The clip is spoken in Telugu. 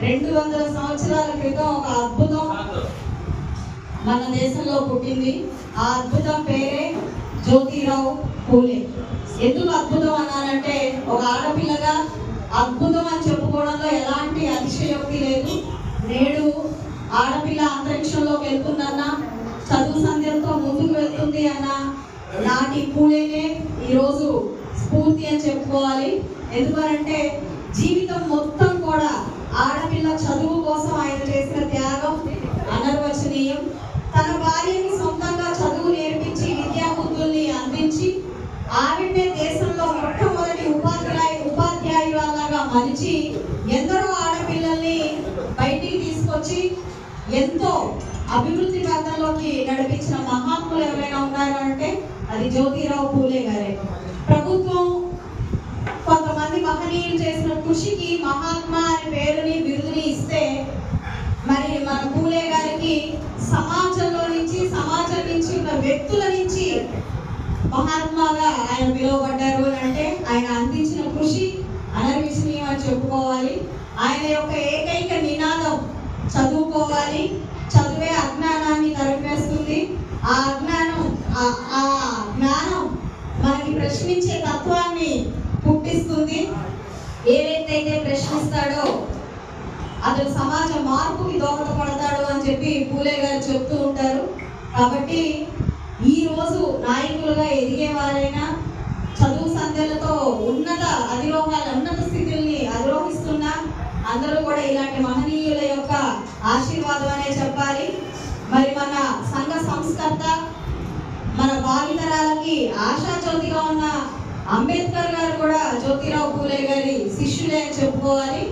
200 సంవత్సరాల క్రితం ఒక అద్భుతం మన దేశంలో పుట్టింది. ఆ అద్భుతం పేరే జ్యోతిరావు పూలే. ఎందుకు అద్భుతం అన్నానంటే, ఒక ఆడపిల్లగా అద్భుతం అని చెప్పుకోవడంలో ఎలాంటి అతిశయోక్తి లేదు. నేడు ఆడపిల్ల అంతరిక్షంలోకి వెళ్తుందన్నా, చదువు సంధ్యలతో ముందుకు వెళ్తుంది అన్న నాటి పూలేనే ఈరోజు స్ఫూర్తి అని చెప్పుకోవాలి. ఎందుకంటే జీవితం మొత్తం కూడా ఆడపిల్ల చదువు కోసం ఆయన చేసిన త్యాగం అనర్వచనీయం. తన భార్యని సొంతంగా చదువు నేర్పించి విద్యా బుద్ధుల్ని అందించి ఆవిడనే దేశంలో మొట్టమొదటి ఉపాధ్యాయురాలాగా మలిచి ఎందరో ఆడపిల్లల్ని బయటికి తీసుకొచ్చి ఎంతో అభివృద్ధి పథంలోకి నడిపించిన మహాత్ములు ఎవరైనా ఉన్నారు అంటే అది జ్యోతిరావు పూలే గారే. ప్రభుత్వం కొంతమంది మహనీయులు చేసిన కృషికి మహాత్మా అనే పేరుని బిరుదుని ఇస్తే, మరి మన పూలే గారికి సమాజం నుంచి ఉన్న వ్యక్తుల నుంచి మహాత్మాగా ఆయన పిలువబడ్డారు అని అంటే ఆయన అందించిన కృషి అనర్విషణీయం అని చెప్పుకోవాలి. ఆయన యొక్క ఏకైక నినాదం చదువుకోవాలి, చదువే అజ్ఞానాన్ని తరిమేస్తుంది, ఆ జ్ఞానం మనకి ప్రశ్నించే తత్వాన్ని పుట్టిస్తుంది. ఏదైతే ప్రశ్నిస్తాడో అతను సమాజ మార్పుకి దోహదపడతాడు అని చెప్పి పూలే గారు చెప్తూ ఉంటారు. కాబట్టి ఈ రోజు నాయకులుగా ఎదిగే వారైనా, చదువు సంధ్యలతో ఉన్నత స్థితుల్ని అధిరోహిస్తున్నా అందరూ కూడా ఇలాంటి మహనీయుల యొక్క ఆశీర్వాదం అనే చెప్పాలి. మరి మన సంఘ సంస్కర్త, మన భావితరాలకి ఆశాజ్యోతిగా ఉన్న అంబేద్కర్ గారు కూడా జ్యోతిరావు పూలే గారి శిష్యులే అని చెప్పుకోవాలి.